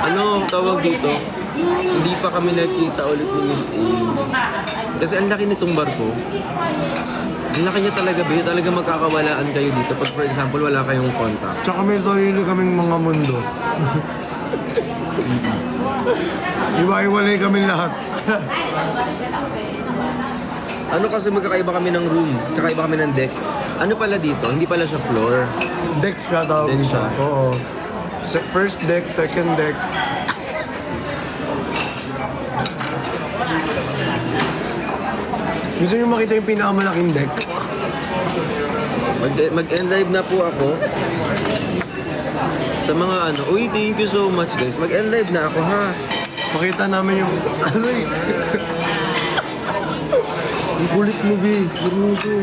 Ano tawag dito? Hindi pa kami nakita ulit ni Miss A. Kasi ang laki nitong barko. Ang laki niya talaga, ba? Talaga magkakawalaan kayo dito. Pag for example, wala kayong contact. Tsaka may sarili kaming mga mundo. Iwa-iwalay kami lahat. Ano kasi magkakaiba kami ng room, kakaiba kami ng deck. Ano pala dito? Hindi pala siya floor. Deck siya tawag Deck siya. siya. Oo. First deck, second deck. Gusto nyo makita yung pinakamalaking deck? Mag-end live na po ako. Sa mga ano, uy, thank you so much guys. Mag-end live na ako ha. Pakita namin yung ano eh. Ang kulit mo, B. Seryoso.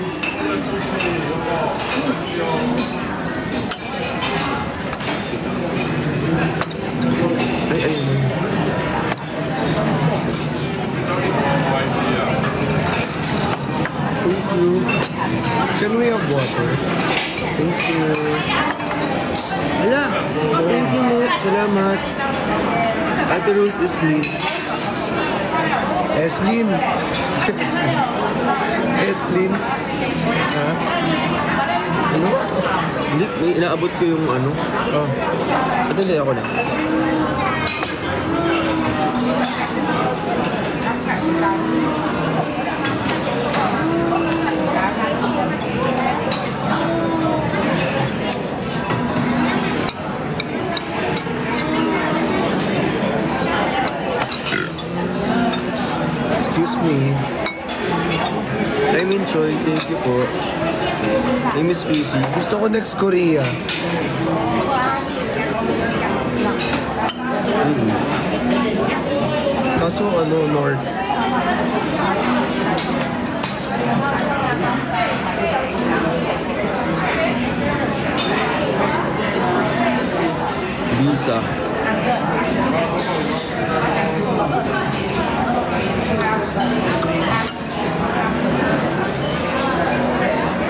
Ay, ayun na. Thank you. Can we have water? Thank you. Hala, thank you mo. Salamat. Ate Rose is late. Eslin. Eslin. Ha? Ano? Hindi, may inaabot ko yung ano. Oh. Ito hindi ako na. Excuse me. I'm in Choi, thank you po. Name is Chrissy. Gusto ko next Korea. Kaso ano, North. Visa.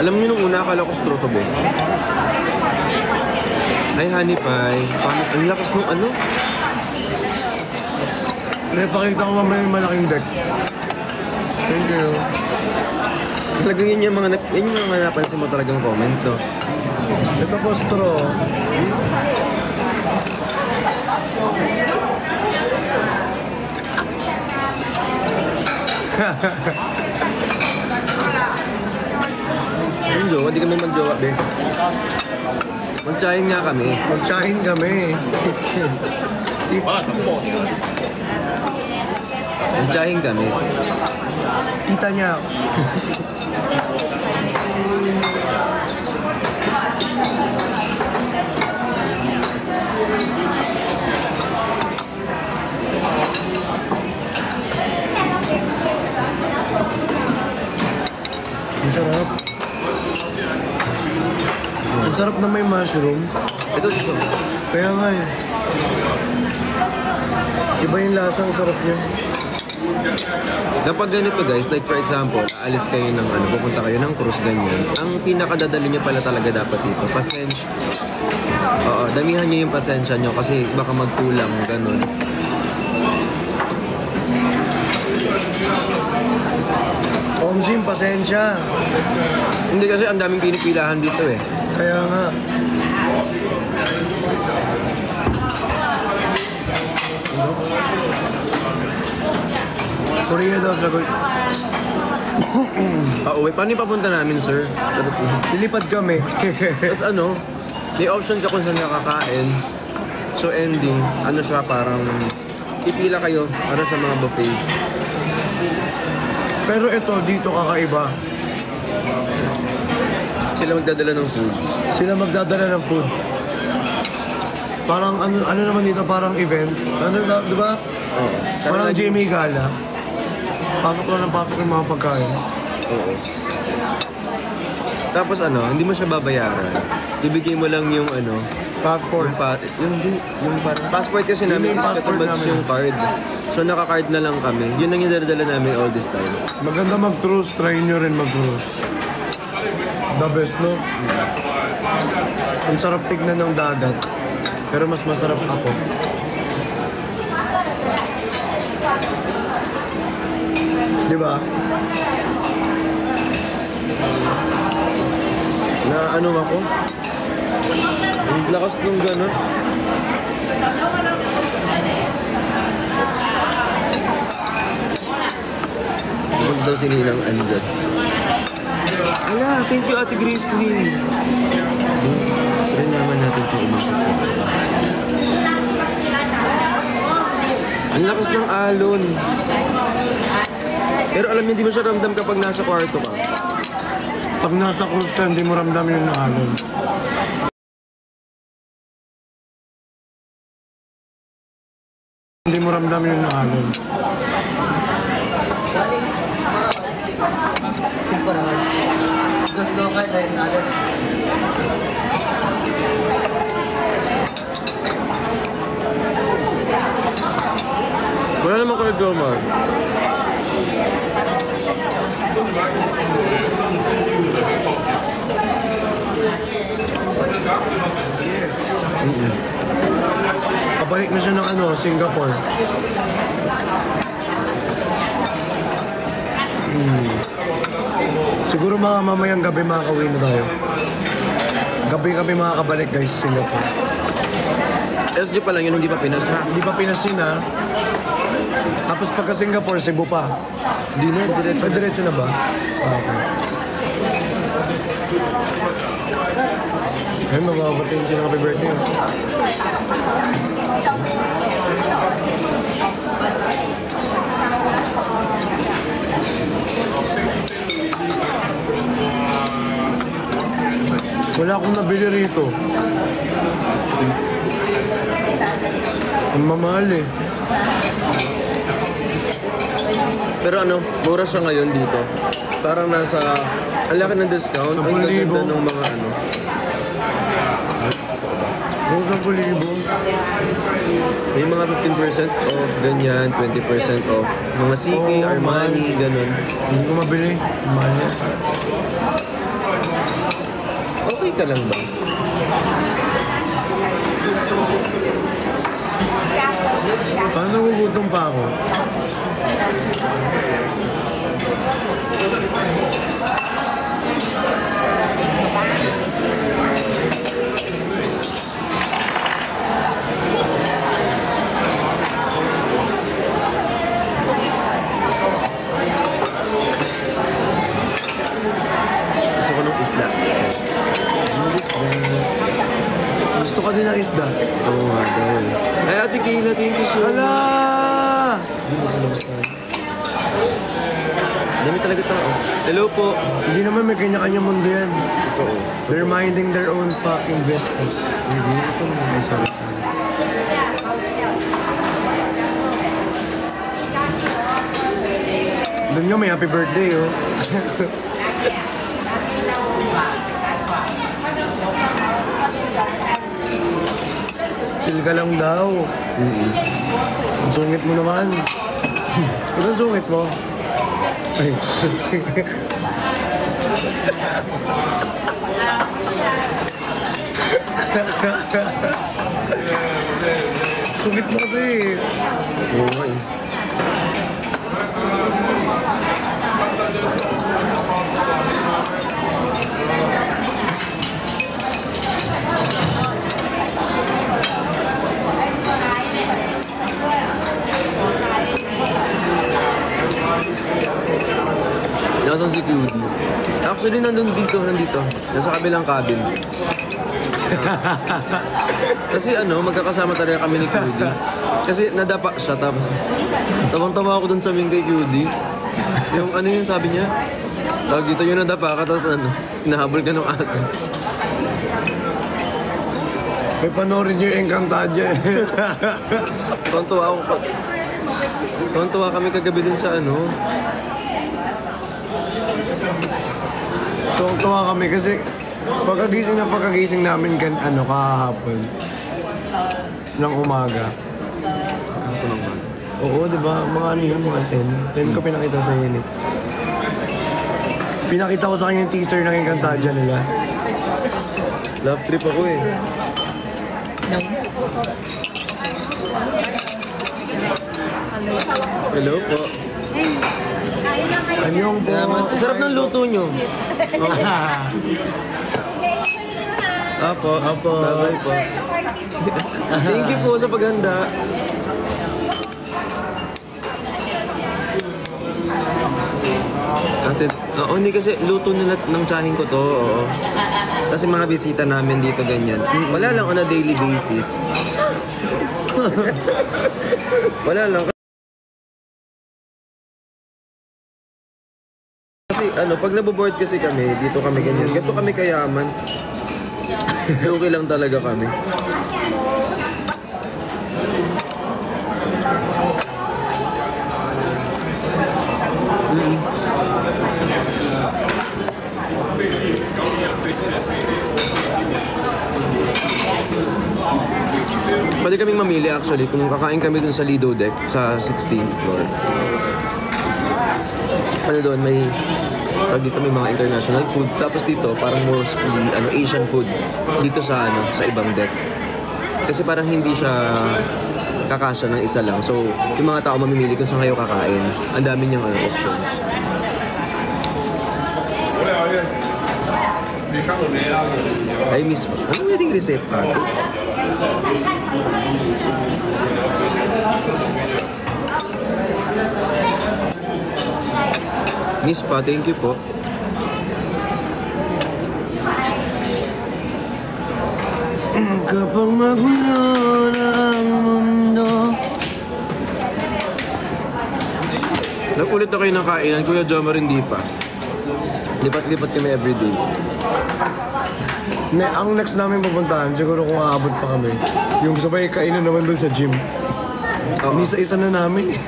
Alam niyo nung una akala ko straw to, be. Ay, honey pie. Paano? Ang lakas nung ano? Napakita ko mamaya yung malaking deck. Thank you. Talagang yun yung mga napansin mo talagang comment, no? Ito po straw. Yung jowa, di kami mag-jowa, be. Mag-chain nga kami. Mag-chain kami. Mag-chain kami. Kita niya ako. Ang sarap. Ang sarap na may mushroom. Ito, dito. Kaya nga eh. Iba yung lasa, ang sarap niya. Kapag ganito guys, like for example, aalis kayo ng ano, pupunta kayo ng cruise ganyan, ang pinakadadali nyo pala talaga dapat dito, pasensya. Oo, damihan nyo yung pasensya nyo kasi baka magkulang, ganun. Omsim, pasensya. Hindi kasi ang daming pinipilahan dito eh. Kaya nga. Korea daw sagot. Uwi, paano yung papunta namin, sir? Lilipad kami. Tapos ano, may option ka kung saan nakakain. So ending, ano siya, parang ipila kayo para sa mga buffet. Pero ito, dito kakaiba. Sila magdadala ng food. Sila magdadala ng food. Parang ano naman dito, parang event. Ano, di ba? Oo. Parang Jimmy Gala. Pasok lang ng pasok yung mga pagkain. Oo. Tapos ano, hindi mo siya babayaran. Ibigay mo lang yung ano, Passport. yung passport kasi namin is katulad yung card. So naka-card na lang kami. Yun ang inadala namin all this time. Maganda mag-cruise. Try nyo rin mag-cruise. The best, no? Ang sarap tignan ng dagat. Pero mas masarap ako. Di ba? Na ano ako? Ang lakas nung gano'n. Huwag daw si Ninang andad. Ala, thank you Ate Grizzly. Try naman natin itong umakit. Ang lakas ng alon. Pero alam niyo, hindi mo siya ramdam kapag nasa kwarto ka. Pag nasa cruise ka, hindi mo ramdam yung naalon. Hindi mo ramdam yung naalon. Wala naman kayo Jomar. Pabalik na siya ng Singapore. Siguro mga mamayang gabi makakauwi na tayo. Gabi-gabi makakabalik guys, Singapore. SG pa lang yun, hindi pa Pinas ha? Hindi pa Pinas yun ha. Tapos pagka Singapore, Cebu pa. Hindi na, diretso. Diretso na ba? Ah, okay. Ayun, mababatiin siya ng happy birthday. Wala akong nabili rito. Ang mamahal eh. Pero mura siya ngayon dito. Parang nasa, ang laki ng discount. Ang ganda ng mga Kung 10,000. May mga 15% off, ganyan, 20% off. Mga CK, Armani, ganun. Hindi ko mabili. Mahal yan. Okay ka lang ba? Paano nagugutom pa ako? Gusto ko ng isda. Gusto ka din ng isda? Oo nga daw. Ay, Ate Kayla, thank you so much. Hala! Hindi mo sa labas tayo. Dami talaga tao. Hello po. Hindi naman may kanya-kanya mundo yan. Totoo. They're minding their own fucking business. Hindi ito naman. Ay, sorry. Doon nga may happy birthday, oh. Chill ka lang daw. Ang sungit mo naman. Ito ang sungit mo. Ay. Sungit mo kasi. Oo nga eh. Nasaan si QD? Actually, nandito. Nasa kabilang cabin. Kasi magkakasama talaga kami ni QD. Kasi nadapa siya, tapos tawang-tawa ako dun sa amin kay QD. Yung yung sabi niya, tawag dito yung nadapa ka, tapos nahabol ka ng aso. May panoorin niyo yung Encantadia eh. Tawang-tawa kami kagabi dun sa Tuwa kami kasi pagkagising namin kahapon ng umaga. Oo, di ba? Mga mga 10. 10 ko pinakita sa inyo. Pinakita ko sa kanya yung teaser ng Encantadia nila. Love trip ako eh. No. Hello po. Anyong po. Sarap ng luto nyo. Apo. Bye-bye po. Thank you po sa paghanda. Ate, hindi kasi luto nila ng tsahin ko to. Oo. Kasi mga bisita namin dito ganyan. Wala lang on a daily basis. Wala lang. Kasi pag naboboard kasi kami, dito kami ganyan. Ganito kami kayaman. Okay lang talaga kami. Pwede kaming mamili actually kung kakain kami dun sa Lido Deck sa 16th floor. Doon may dito may mga international food, tapos dito parang mostly Asian food dito sa sa ibang deck. Kasi parang hindi siya kakasya ng isa lang. So, yung mga tao mamimili kung saan kayo kakain. Ang dami niyang options. Ay, miss pa. Ano wedding receipt pa? Miss pa, thank you po. Kapag magulo na ang mundo. Nagulit na kayo ng kainan, Kuya Jomar, hindi pa. Lipat-lipat kami everyday. Ang next namin pupuntahan, siguro kung aabot pa kami, yung sabay kainan naman dun sa gym. Inisa-isa na namin.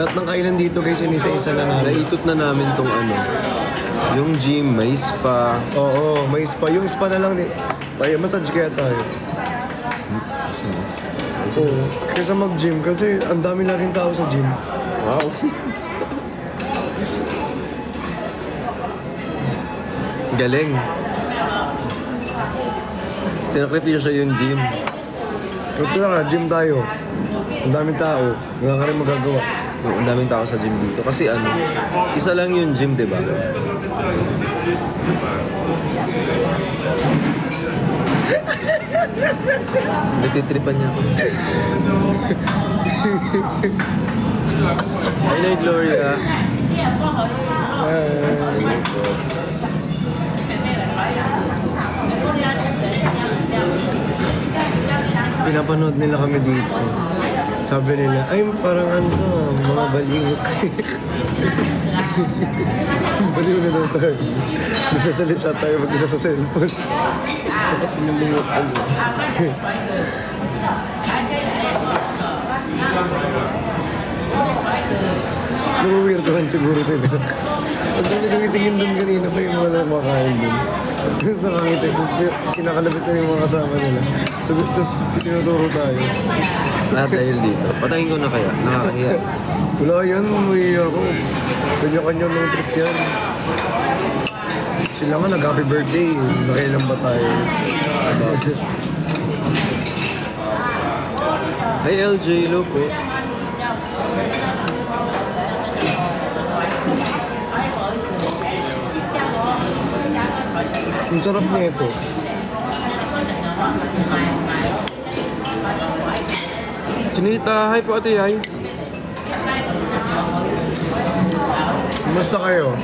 Lahat ng kainan dito guys, inisa-isa na namin. Naikot na namin tong yung gym, may spa. Oo, may spa. Yung spa na lang din. Tayo, massage kaya tayo. Oo, kaysa mag-gym kasi ang dami laging tao sa gym. Wow. Galing. Sinakripisyo siya yung gym. Ito na nga, gym tayo. Ang daming tao. Wala ka rin magagawa. Ang daming tao sa gym dito. Kasi isa lang yung gym, diba? Nagtitripan niya ako. Hi, Nay Gloria. Pinapanood nila kami dito. Sabi nila, ay parang mga baliw. Baliw na daw tayo. Nasasalita tayo mag-isa sa cellphone. Bakit tinulungan mo? Nawiwirtuhan siguro sila. Ang dami tumitingin doon kanina pa yung mga kumakain doon. Tapos nakakita, kinakalabit na yung mga kasama nila. Tapos tinuturo tayo. Lahat dahil dito. Patayin ko na kaya. Nakakahiya. Wala yan, umuwi ako. Kanya-kanya ng trip yan. Sila nga nag-happy birthday. Nakailan ba tayo? Hi LJ, hello po. Ang sarap niya ito. Chinita, hi po ate, hi. Basta kayo.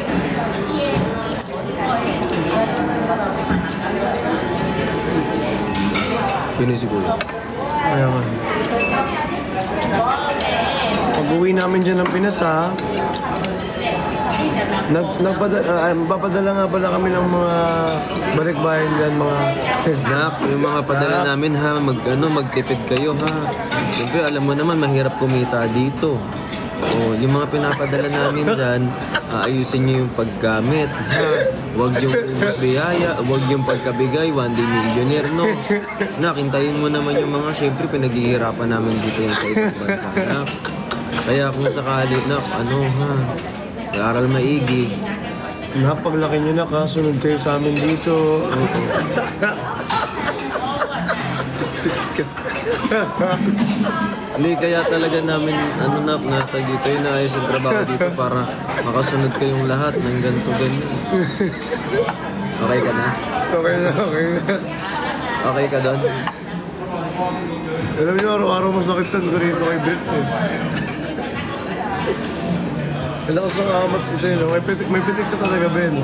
Yun si Kuya. Kaya nga. Pag-uwi namin dyan ng Pinas ha, papadala nga pala kami ng mga balikbayan dyan, mga... Nak, yung mga padala namin ha, magtipid kayo ha. Siyempre, alam mo naman, mahirap kumita dito. O, yung mga pinapadala namin dyan, ayusin nyo yung paggamit ha. Huwag yung ubus biyaya, huwag yung pagkabigay, one day millionaire, no? Nak, hintayin mo naman yung mga, siyempre, pinaghihirapan namin dito yung sa ibang bansa, nak. Kaya kung sakali, nak, ha, aral maigi. Napaglaki nyo na, kasunod kayo sa amin dito. ka. Hindi, kaya talaga namin, natag dito, inaayos yung trabaho dito para makasunod kayong lahat ng ganito, ganyan. Okay ka na? Okay na. Okay ka doon? Alam niyo, araw-araw masakit sa ko rito kay Brits eh. Alam ko sa kamats ko sa'yo, no? May pitik ka talaga, Ben.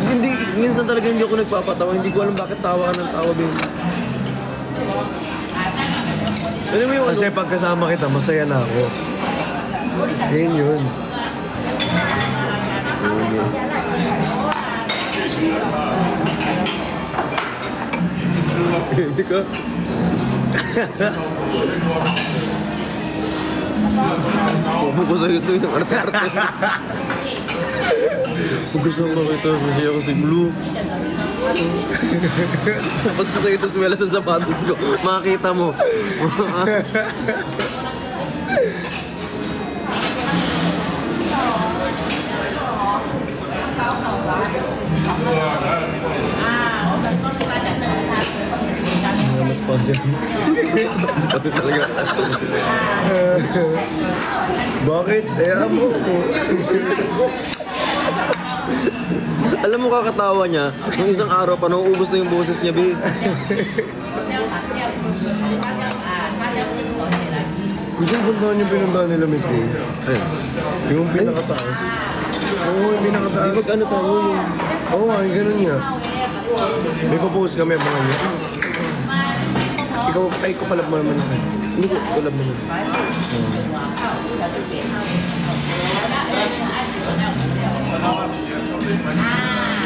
Hindi, minsan talaga hindi ako nagpapatawa. Hindi ko alam bakit tawa ka ng tawa, Ben. Alam mo yung Kasi pagkasama kita, masaya na ako. Yun yun. Hindi ka. Huwag ko sa'yo ito yung arte-arte. Huwag ko sa'yo makita. Masaya ko si Blue. Tapos ko sa'yo ito suwela sa sapatos ko. Makakita mo. Mas positive. Kasi talaga. Bakit? Mo ko. Alam mo kakatawa niya, nung isang araw pa nauubos na yung boses niya, babe. Gusto yung puntahan yung pinuntahan nila, Miss Gay? Ayun. Yung pinakataas. Oo, yung pinakataas. Ano tayo yung... Oo nga, yung ganun nga. May post kami, mga niya. Ikaw, ay, kupalab mo naman yan. Hindi ko alam naman.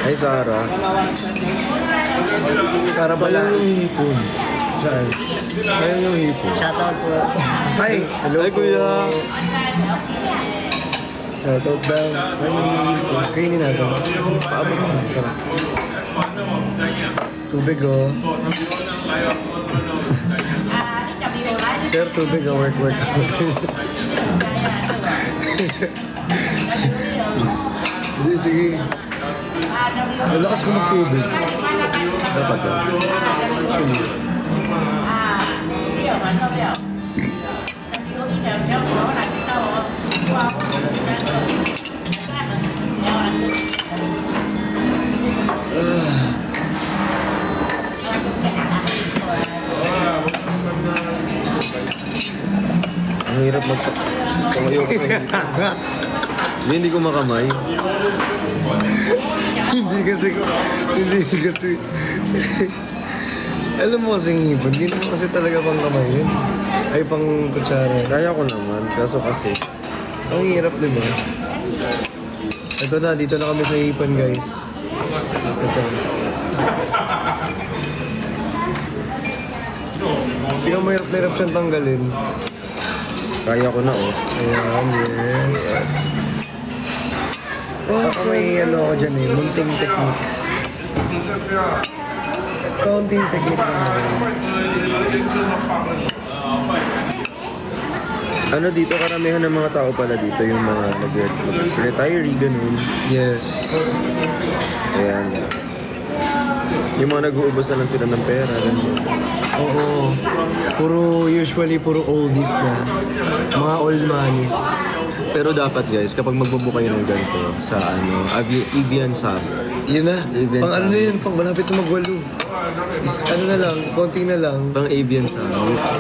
Ay, Sarah. Para pala. Sayang yung hipon. Saan? Sayang yung hipon. Shoutout po. Ay, hello Ay, po. kuya. Shoutout daw. Saan yung hipon? Kainin natin. Paabot ka. Tara. Tubig oh. Sir, tubig oh. Work. Hindi, sige. Ang lakas ko magtubig. Dapat ka. Ang hirap magpakayo ko. Hindi ko makamay. Hindi kasi. Alam mo kasing hipon, hindi naman kasi talaga pang kamay yun. Ay, pang kutsara. Kaya ko naman, kaso kasi. Ang hirap, di ba? Ito na, dito na kami sa hipon, guys. Ito. Hindi ka mahirap na hirap siyang tanggalin. Kaya ko na, oh. Ayan, yes. Baka may ano ako dyan eh, munting technique. Counting technique naman. Ano dito, karamihan ng mga tao pala dito, yung mga nag-retiree, ganun. Yes. Ayan. Yung mga nag-uubos na lang sila ng pera, ganun. Oo. Usually, puro oldies na. Mga old monies. Pero dapat guys, kapag magbubuka kayo ng ganito sa Evian Sab. Yun na. Evian Pang ano Sab. na yun, pang malapit na magwalo. Ano na lang, konti na lang. Pang Evian Sab.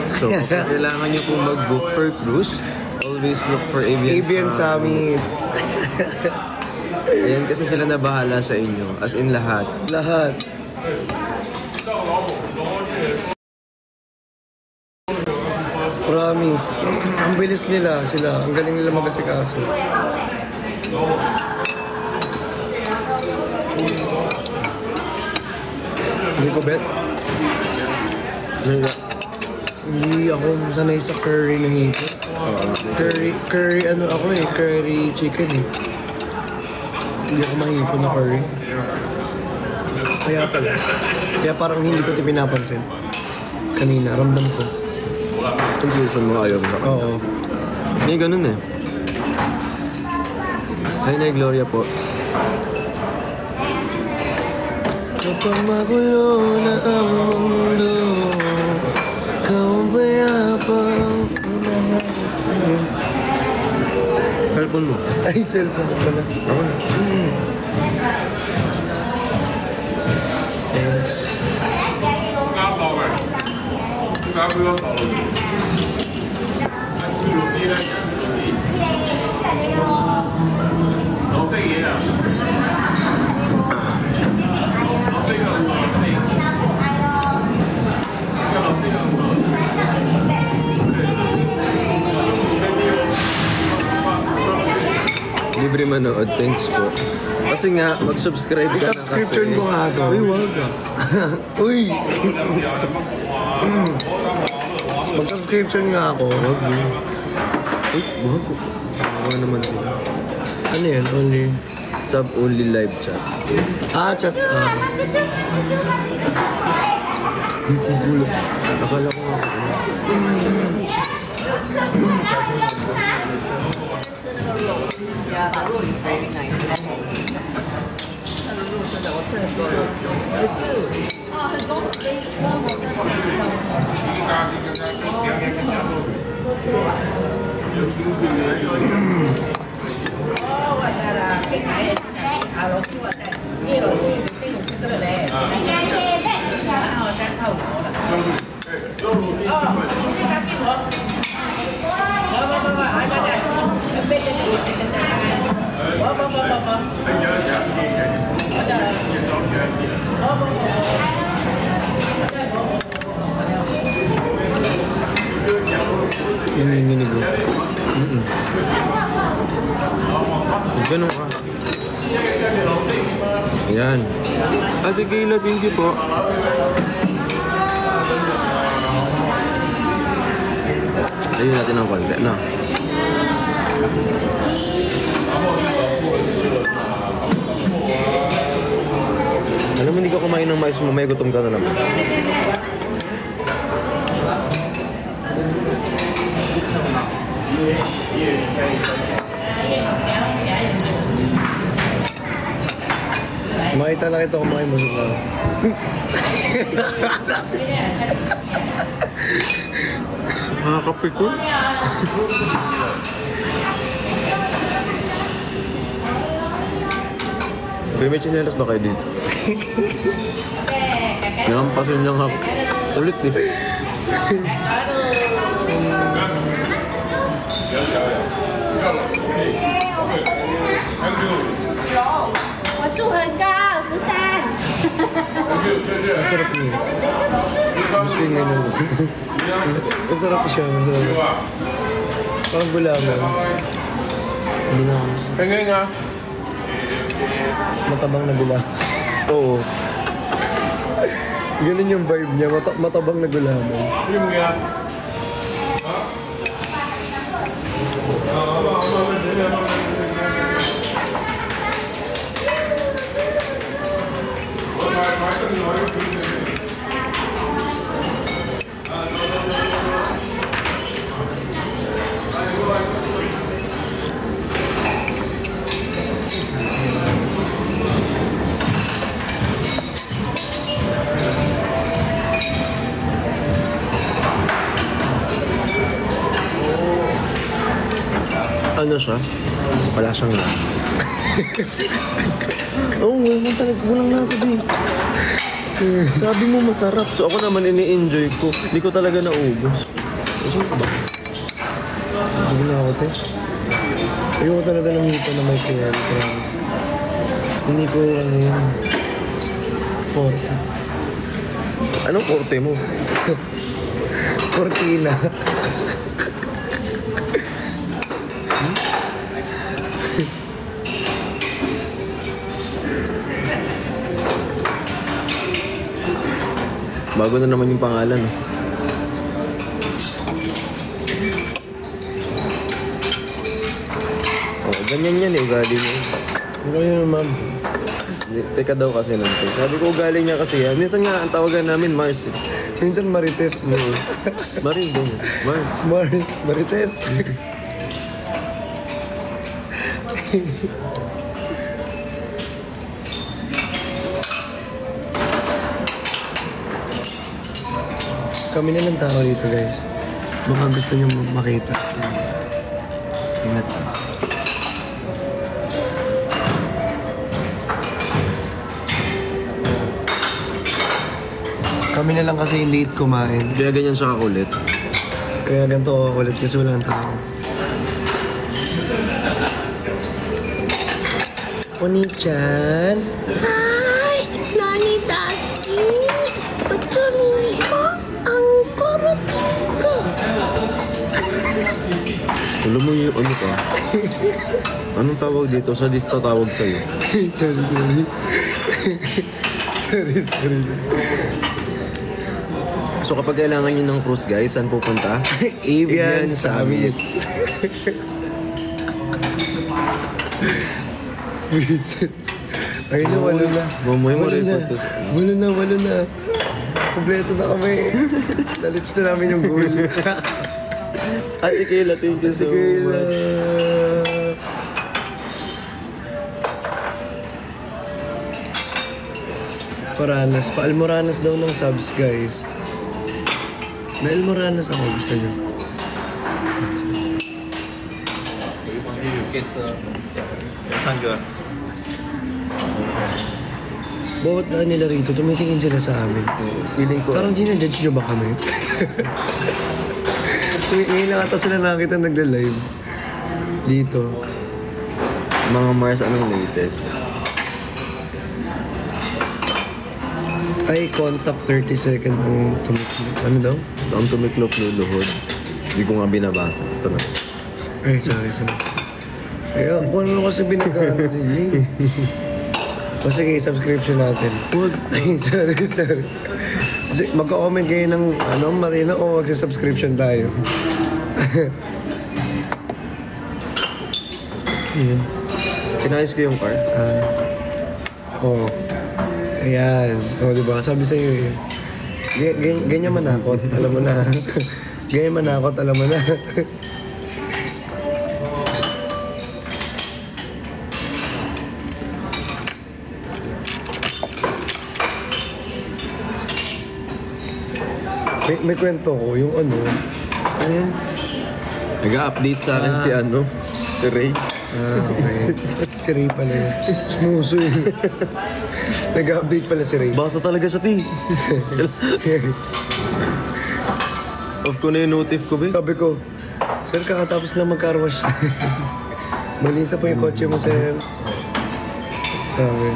So, kung kailangan nyo pong mag-book for cruise, always look for Evian Avian Sab. Summit. Ayan kasi sila na bahala sa inyo. As in lahat. Lahat. Promise. Ang bilis nila, sila. Ang galing nila mag-asikaso. Hindi ko bet. Hindi ako sanay sa curry na hipon. Curry ano ako eh, curry chicken eh. Hindi ako mahipon na curry. Kaya pala. Kaya parang hindi ko ito pinapansin. Kanina, ramdam ko. Confusion mo ayaw mo. Oo. Hindi ganun eh. Hi, Nay Gloria po. Kapag magulo na ang mundo, ikaw ang bayabang Cellphone mo. ay, cellphone ko pala. Ako na. Thanks. 'Libre manood, thanks po. Kasi nga, mag-subscribe ka na kasi. Subscription ko nga to. Uy, wag ka. Uy! Mag-subscription nga ako. Wag yun. Uy, wag ko. Wag naman sila. Ano yan? Only... Sub-only live chats. Chat. Gulo. Akala ko nga. Yeah, the road is very nice. Nanginginig ko. Ganun ka. Yan. Ate Kayla, thank you po. Ayun natin ng konti, no? Alam mo, hindi ka kumain ng mais mo, may gutom ka na naman. Makita lang ito kumain mo sa Nakakapikon. May chinelas ba kayo dito? Nakampasin niyang hap. Ulit eh. Masarap yun. Mas ko yung ngayon. Masarap siya, masarap. Parang gulaman. Hindi na ako. Pengen nga. Matabang na gulaman. Oo. Ganun yung vibe niya, matabang na gulaman. Ini mo yan. Ano siya? Wala siyang lasa. Oo, wala talaga. Walang nasa din. Sabi mo masarap. So ako naman ini-enjoy ko. Hindi ko talaga naubos. Gusto mo ba? Sige na ako, te. Ayoko talaga ng hito na may kaya. Hindi ko, ano yun, forte. Anong korte mo? Cortina. Bago na naman yung pangalan. Oh, ganyan yan eh, ugali mo. Ano yun, ma'am? Teka daw kasi nante. Sabi ko ugali niya kasi yan. Minsan nga ang tawagan namin Mars eh. Minsan Marites. Marin din. Mars. Marites. Kami na lang tao dito guys. Baka gusto nyo makita. Ingat. Kami na lang kasi late kumain. Kaya ganyan siya kakulit. Kaya ganito ako ulit kasi wala ang tao. Oni-chan. Hi, Nani Daski. Ito nini mo ang koroting ko. Alam mo yung ano ka? Anong tawag dito? Sadista tawag sa'yo. sorry. sorry. So kapag kailangan nyo ng cruise guys, saan pupunta? Avian Summit. Visit. Ayun na, walo na. Mamoy mo Walo rin na. pagkas- Walo na. Kompleto na kami. Nalits na namin yung goal. Ate Kayla, thank you so Sige na. much. Moranas. Pa-Almoranas daw ng subs, guys. May Almoranas ako. Gusto nyo? Bawat na nila rito, tumitingin sila sa amin. Feeling ko, Parang ginajudge nyo ba kami? Ngayon lang ata sila nakakita nagla-live. Dito. mga Mars, anong latest? Ay, contact 30 second ang tumiklop. Ano daw? Ang tumiklop luluhod. Hindi ko nga binabasa. Ito na. Ay, sorry. Ay, ako naman kasi binagano niya. O sige, subscription natin. Ay, sorry. Kasi magka-comment kayo ng matino o magsa-subscription tayo. Yun. Kinayos ko yung car. Oo. Ayan. O, diba? Sabi sa'yo eh. Ganyan manakot. Alam mo na. Ganyan manakot. Alam mo na. may kwento ko. Yung Ayun. Nag-update sa akin si si Ray. Okay. Si Ray pala yun. Smuso yun. Nag-update pala si Ray. Basta talaga siya, ti. Off ko na yung notif ko, be. Sabi ko, sir, kakatapos lang mag-carwash. Malisa pa yung kotse mo, sir. Sabi.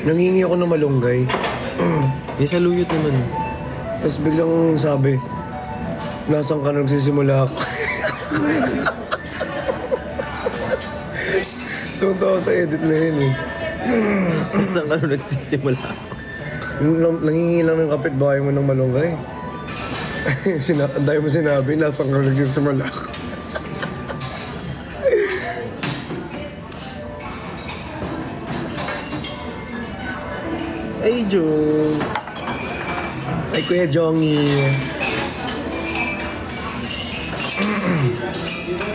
Nangingi ako ng malunggay. May saluyot naman. Tapos biglang sabi, nasaan ka nagsisimula ako? Tunto ako sa edit na yun eh. Saan ka nung nagsisimula? Nangingi lang ng kapitbahay mo ng malunggay. Ang dahil mo sinabi, nasaan ka nagsisimula ako? Ay, Jong. Ay, Kuya Jongy.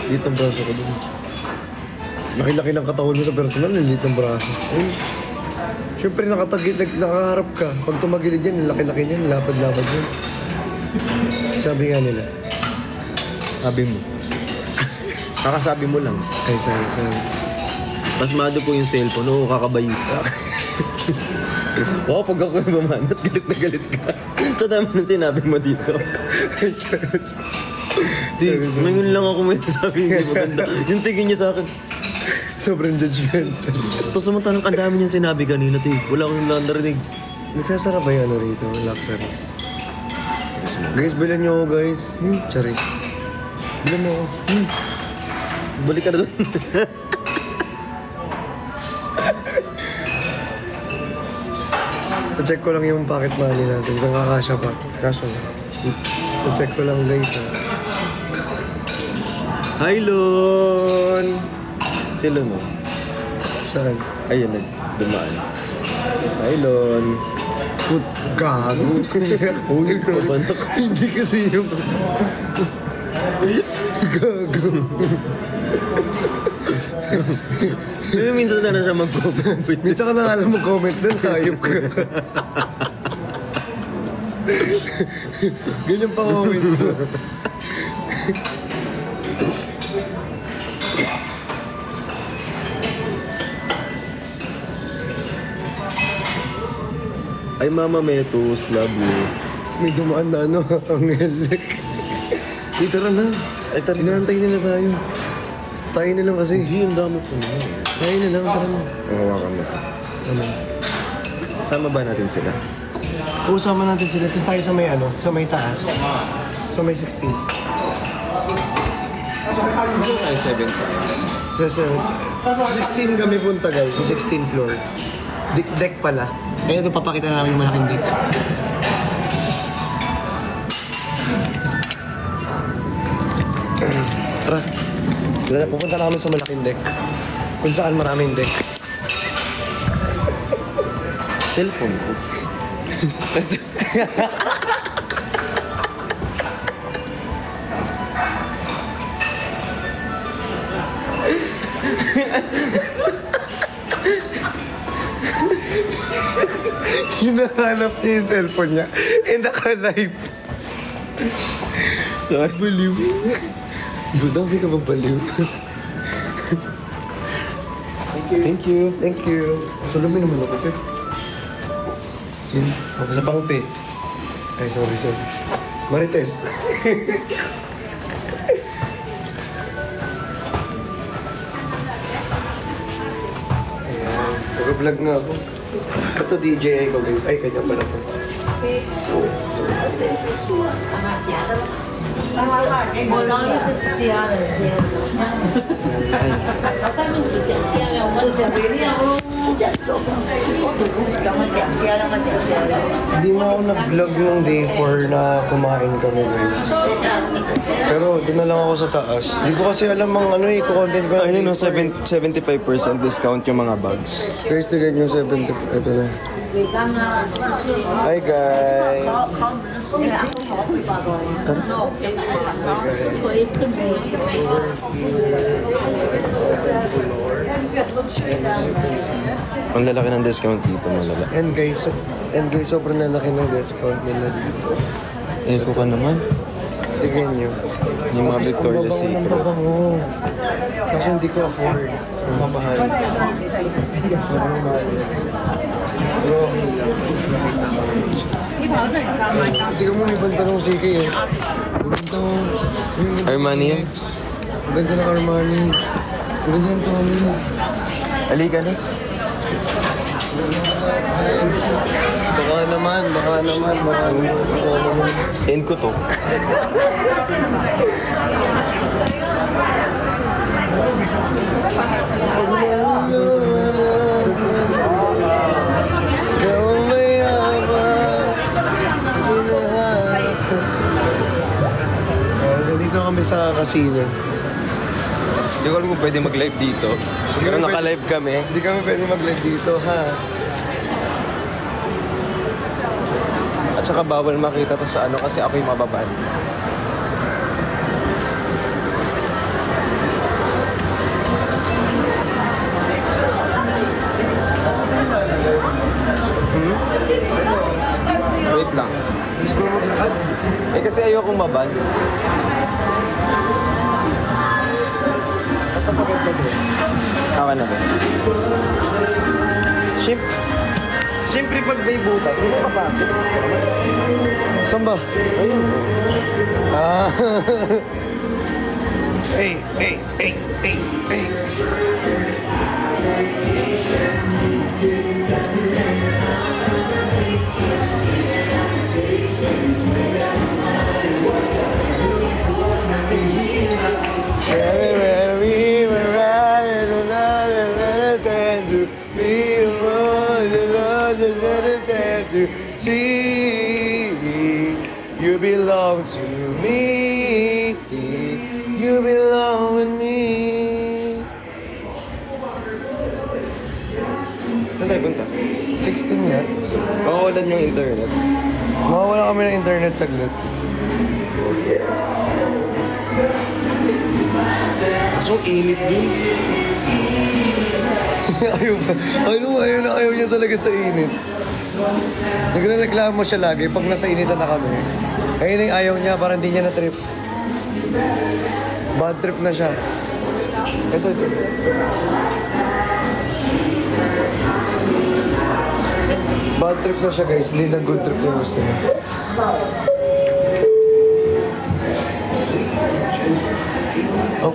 Dito ang braso ko dun. Laki-laki ng katawan mo sa personal, lilit ng braso. Ay. Siyempre, nakaharap ka. Pag tumagilid yan, laki-laki niyan, lapad-lapad yan. Sabi nga nila. Sabi mo. Kakasabi mo lang. Ay, sorry. Pasmado po yung cellphone. Oo, kakabayis. Wow, pag ako yung mamanat, galit na galit ka. Sa dami ng sinabi mo dito. Ay, sorry. Di, ngayon lang ako may sabi hindi maganda. Yung tingin niya sa akin. Sobrang judgmental. Tapos samantalang ang dami niyang sinabi kanina, ti. Wala akong narinig. Nagsasarap ba yan rito? Luxuries. Guys, bilan nyo ako, guys. Charis. Bilan mo ako. Balik ka na doon. Ta-check ko lang yung pocket money natin kung kakasya pa. Kaso na. Ta-check ko lang, guys. Hi, Lon! Si Lon, oh. Saan? Ayun, nagdumaan. Hi, Lon. Gago. Ulit ka ba na? Hindi kasi yung... Gago. Minsan na siya mag-comment. Minsan ka na alam mo comment na hayop ka. Ganyan pa comment ko. Ay, Mama Metus, love you. May dumaan na ano, ang helek. Dito tara na. Ay, tara. Inaantay nila tayo. Tayo na lang kasi. Hindi, ang dami ko na. Tayo na lang, tara na. Ang hawakan mo. Ano? Sama ba natin sila? Usama natin sila. Doon tayo sa may ano, sa may taas. Sa may 16. Ay, 7 Sa 16 kami punta guys, sa 16th floor. Deck pala. Kaya ito papakita na namin yung malaking deck. Tara. Pupunta na kami sa malaking deck. Kung saan maraming deck. Cellphone ko. Hinahanap niya yung cellphone niya. Eh, naka-live. Baliw. Budang, di ka magbaliw. Thank you. Thank you. Sulamin naman ako, Pep. Sa pangte. Ay, sorry. Marites. Ayan. Nag-vlog nga ako. Ito DJI ko guys. Ay, kanya pala ito. 我老也是虾的，咱们是吃虾的，我们在北京这做，我都咱们吃虾的，我们吃虾的。 Hindi na ako nag-vlog nung day 4 na kumain kami guys. Pero doon na lang ako sa taas. Hindi ko kasi alam ang ano eh, content ko na. Ayun, no, 75% discount yung mga bags. Guys, tignan nyo 70. Ito na. Hi guys. Ang lalaki ng discount dito, malala. And guys, sobrang lalaki ng discount nila dito. Eko ka naman. Tignan nyo. Yung mga Victoria's Ang Secret. babango. Kasi hindi ko afford. Mamahal. Sobrang mahal. Pero okay lang. Tignan mo, may banta ng CK eh. Banta mo. Armani yan? Ganda ng Armani. Ganda ng Tommy. Halika na. Baka naman. End ko to. Dito kami sa casino. Hindi ko alam kung pwede mag-live dito. Pero naka-live kami. Hindi kami pwede mag-live dito, ha? At saka bawal makita to sa ano kasi ako yung mababaan. Wait lang. Gusto mo maglakad? Eh kasi ayokong maban. Tama na ba? Siyempre pag may butas, hindi mo kapasok. Saan ba? Ayun. Ah. Hey. See, you belong to me. You belong with me. Saan tayo punta? 16 nga. Mawawalan yung internet. Mawawala kami ng internet saglit. Kaso init din. Ayaw niya talaga sa init. Nagre-reklamo siya lagi pag nasa initan na kami. Ayun yung ayaw niya, parang hindi niya na-trip. Bad trip na siya. Ito. Bad trip na siya guys, hindi na good trip yung gusto niya. Oh.